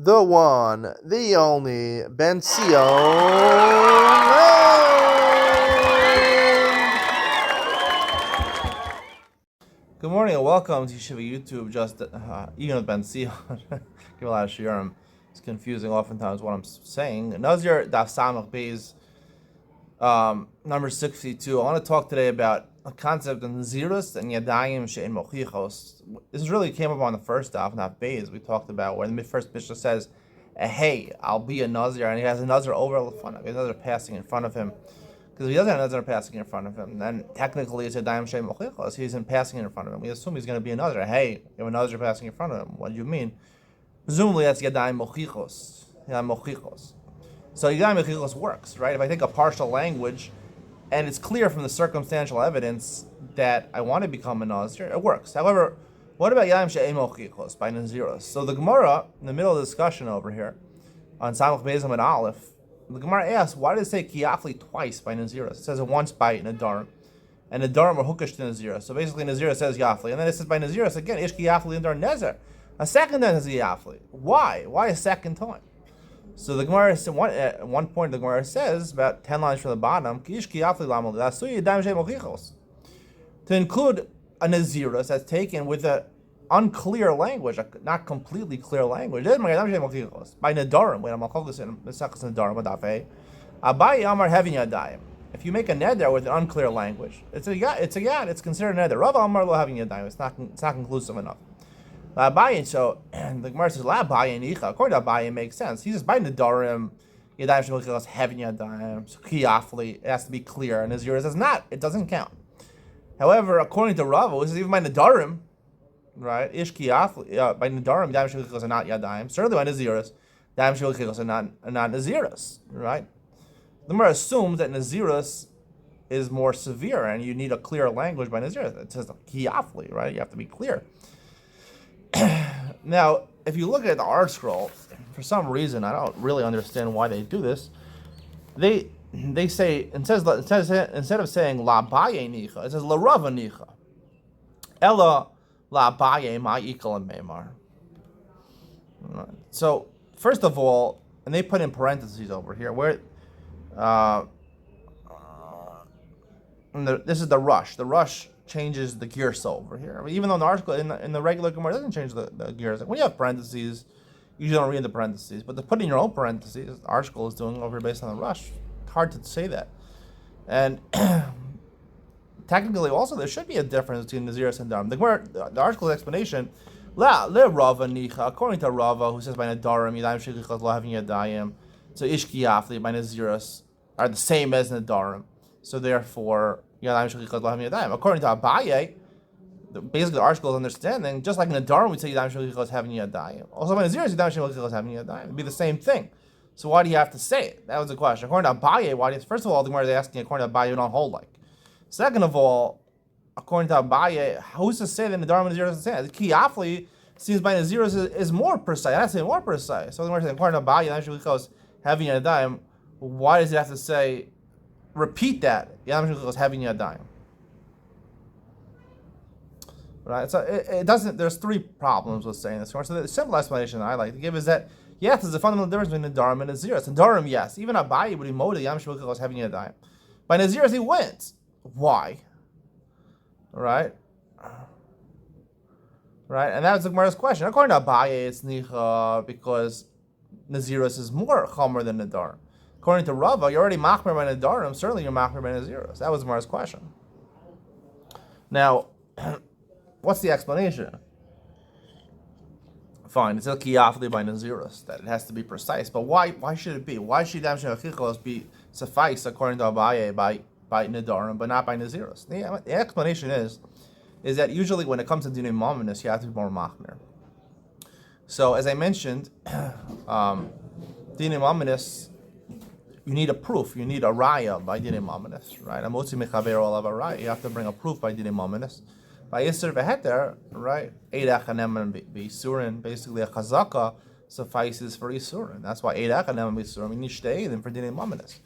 the one, the only Benzion. Good morning and welcome to Yeshiva YouTube. Just Iyun with Benzion. Give a lot of shiurim. It's confusing oftentimes what I'm saying. Nazir Daf Samach Beis, number 62. I want to talk today about a concept of Nazirus and Yadayim She'en Mochichos. This really came up on the first Daf, not Beis. We talked about where the first Mishnah says, "Hey, I'll be a Nazir," and he has a Nazir over in front of him. He has a Nazir passing in front of him. Because if he doesn't have a Nazir passing in front of him, then technically it's a Yadayim She'en Mochichos. He isn't passing in front of him. We assume he's going to be a Nazir. Hey, you have a Nazir passing in front of him. What do you mean? Presumably that's Yadayim Mochichos. Yadayim Mochichos. So Yadayim Mochichos works, right? If I take a partial language, and it's clear from the circumstantial evidence that I want to become a Nazir, it works. However, what about Yadayim She'en Mochichos by Naziros? So the Gemara, in the middle of the discussion over here, on Samach Beis and Aleph, the Gemara asks, why does it say Kiafli twice by Naziros? It says it once by Nadarim, and Nadarim are hookish to Naziros. So basically Naziros says Yafli, and then it says by Naziros again, Ish Kiafli Nadar Nezer. A second time it says Yafli. Why? Why a second time? So the Gemara, at one point, the Gemara says, about 10 lines from the bottom, to include a Nazirus that's taken with an unclear language, not completely clear language. By Nadarim, when I'm in Nadarim, Abaye Amar having Yadayim. If you make a neder with an unclear language, it's a yad, it's considered a neder. Rav Amar lo having Yadayim, it's not conclusive enough. Abaye, so the Gemara says, La Abaye nicha. According to Abaye, it makes sense. He says, by Nadarim, Yadayim Shemilchilas having Yadayim, so Kiyafli, it has to be clear. And Nazir says, not, it doesn't count. However, according to Rav, it says even by Nadarim, right, Ish Kiyafli, by Nadarim, Yadayim Shemilchilas are not Yadayim. Certainly by Naziris, Yadayim Shemilchilas are not Naziris, right? The Gemara assumes that Naziris is more severe and you need a clear language by Naziris. It says Kiyafli, right? You have to be clear. Now, if you look at the art scroll, for some reason, I don't really understand why they do this. They say, instead of saying La Baye Nicha, it says La Rava Nicha. Ella La Baye Ma Ikal and Meimar. So, first of all, and they put in parentheses over here, where this is the rush. The rush changes the girsa over here. I mean, even though in the article, in the regular Gemara, it doesn't change the girsa. When you have parentheses, you usually don't read the parentheses. But to put in your own parentheses, the article is doing over here based on the rush. It's hard to say that. And technically, also, there should be a difference between Naziris and Darim. The article's explanation, Le Rava Nicha, according to Rava, who says by Nadarim, Yadayim Shechichat Lo having Yadayim, so Ish Kiyafli by Naziris are the same as Nadarim. So therefore, According to Abaye, basically the article is understanding, just like in the Nadarim we say Yadayim Shemilchichos having Yadayim. Also by Naziris, Yadayim Shemilchichos having Yadayim. It'd be the same thing. So why do you have to say it? That was the question. According to Abaye, why do you, first of all, the Gemara is asking, according to Abaye, you don't hold like. Second of all, according to Abaye, who's to say that Nadarim and Naziris are the same? Kiyafli seems by Naziris is more precise. I'm not saying more precise. So the Gemara says, according to Abaye, Yadayim Shemilchichos having Yadayim, why does it have to say, repeat that, Yadayim Shemilchichos having Yadayim? Right, so it doesn't. There's three problems with saying this. So the simple explanation I like to give is that yes, there's a fundamental difference between Nadarim and Naziris. Nadarim, yes, even Abaye would be motivated Yadayim Shemilchichos having Yadayim. By Naziris, he wins. Why? Right, and that was the Gemara's question. According to Abaye, it's nicha because Naziris is more chomer than Nadarim. According to Rava, you're already machmer by Nadarim. Certainly, you're machmer by Naziris. That was the Gemara's question. Now. What's the explanation? Fine, it's a kiyafli by Naziris, that it has to be precise. But why should it be? Why should Yadayim Shemilchichos be suffice according to Abaye by Nadarim, but not by Naziris? The explanation is that usually when it comes to Dinei Mamonos, you have to be more machmir. So as I mentioned, Dinei Mamonos, you need a proof. You need a raya by Dinei Mamonos, right? Amotzi mechaver olav a raya. You have to bring a proof by Dinei Mamonos. By Yisr v'heter, right? Eidach anem b'isurin, basically a chazaka suffices for isurin. That's why eidach anem b'isurin. You need shteidim for Dinei Mamonos.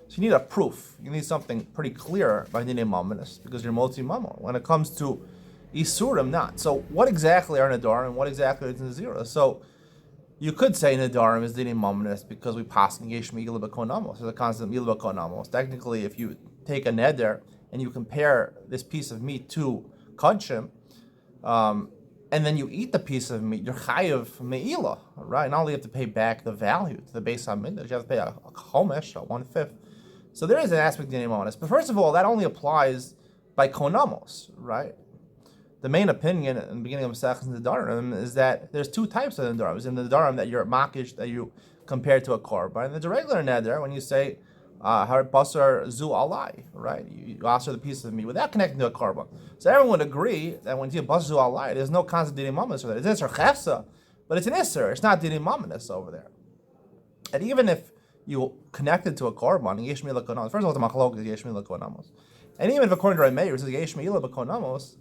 So you need a proof. You need something pretty clear by Dinei Mamonos because you're multi mamon. When it comes to isurim, not. So what exactly are Nadarim and what exactly is Nazirah? So You could say Nadarim is Dinim Mominus because we pass Yesh Migila B'Konamos. There's a concept of Migila B'Konamos. Technically, if you take a neder and you compare this piece of meat to Kodshim, and then you eat the piece of meat, you're chayav me'ila, right? Not only you have to pay back the value to the base hamikdash, you have to pay a chomesh, a 1/5. So there is an aspect of Dinim Mominus. But first of all, that only applies by konamos, right? The main opinion in the beginning of Masechus Nedarim is that there's two types of Nedarim. There's in the Nedarim that you're makish, that you compare to a korban. And there's a regular Neder when you say, Har basar zu alai, right? You offer the piece of meat without connecting to a korban. So everyone would agree that when you basar zu alai, there's no concept of Dinim Mominus over there. It's Isser Chefsa, but it's an Isser. It's not Dinim Mominus over there. And even if you connect it to a korban, Yesh Mila Konamos, first of all, the machlok is Yesh Mila Konamos. And even if according to Rameir, it says Yesh Mila Konamos,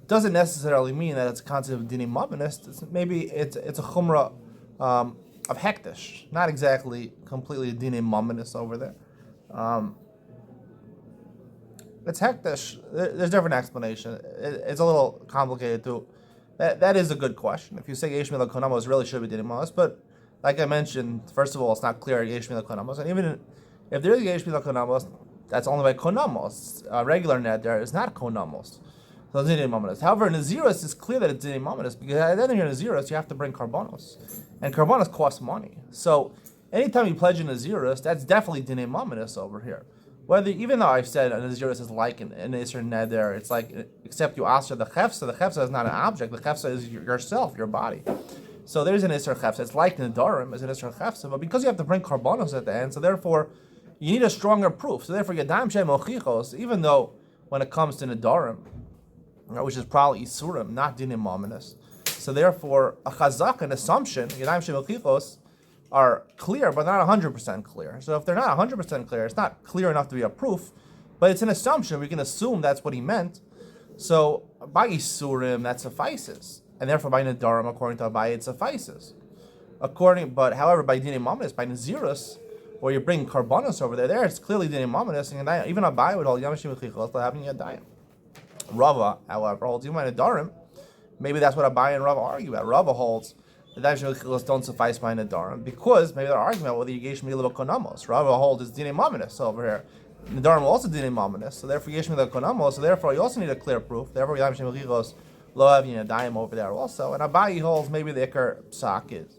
doesn't necessarily mean that it's a concept of Dinim Mominus. Maybe it's a chumrah of hektish, not exactly completely Dinim Mominus over there. It's hektish. There's different explanation. It's a little complicated too. That is a good question. If you say Yesh Mila Konamos, really should be Dinim Mominus, but like I mentioned, first of all, it's not clear Yesh Mila Konamos, and even if there is Yesh Mila Konamos, that's only by konamos. A regular net there is not konamos. So it's Dinim Mominus. However, Naziris is clear that it's Dinim Mominus because at the end of your Naziris, you have to bring karbonos. And karbonos cost money. So anytime you pledge a Naziris, that's definitely Dinim Mominus over here. Whether, even though I've said a Naziris is like an Isser Neder, it's like, except you ask the Chefsa is not an object, the Chefsa is yourself, your body. So there's an Isser Chefsa. It's like Nedarim is an Isser Chefsa, but because you have to bring karbonos at the end, so therefore you need a stronger proof. So therefore, Yadayim Shem Ochichos, even though when it comes to Nedarim, which is probably Isurim, not Dinim Mominus. So therefore, a Chazak, an assumption, Yadayim Shem Ochichos, are clear, but not 100% clear. So if they're not 100% clear, it's not clear enough to be a proof, but it's an assumption. We can assume that's what he meant. So by Isurim, that suffices. And therefore, by Nedarim, according to Abaye, it suffices. But however, by Dinim Mominus, by Nazirus, where you bring karbonos over there, it's clearly Dinim Mominus, and even Abaye would hold Yamashim Chichos to having Yadayim. Rava, however, holds Yuma Nedarim. Maybe that's what Abaye and Rava argue about. Rava holds the Yadayim Chichos don't suffice by Nedarim because maybe they're arguing about whether you Yesh Mila Konamos. Rava holds is Dinim Mominus over here. Nedarim also Dinim Mominus, so therefore Yesh Mila Konamos. So therefore you also need a clear proof. Therefore Yadayim Chichos lo having Yadayim over there also. And Abaye holds maybe the Iker Psak is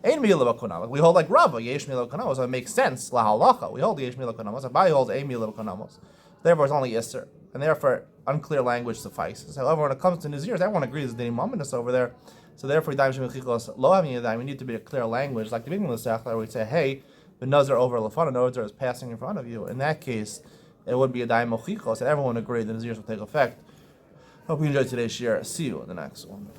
Ein Mila Konamos. We hold like Rava Yesh Mila Konamos. So it makes sense la halacha. We hold Yesh Mila Konamos. Abaye holds Ein Mila Konamos. Therefore it's only Isser, and therefore unclear language suffices. However, when it comes to Nazirs, everyone agrees that Dinim Mominus over there. So therefore, Yadayim Shem Chichos lo having Yadayim, we need to be a clear language, like the beginning of the Sechta, where we say, hey, the Nazir over Lefana, Nazir is passing in front of you. In that case, it would be Yadayim Chichos, and everyone agreed that Nazirs will take effect. Hope you enjoyed today's share. See you in the next one.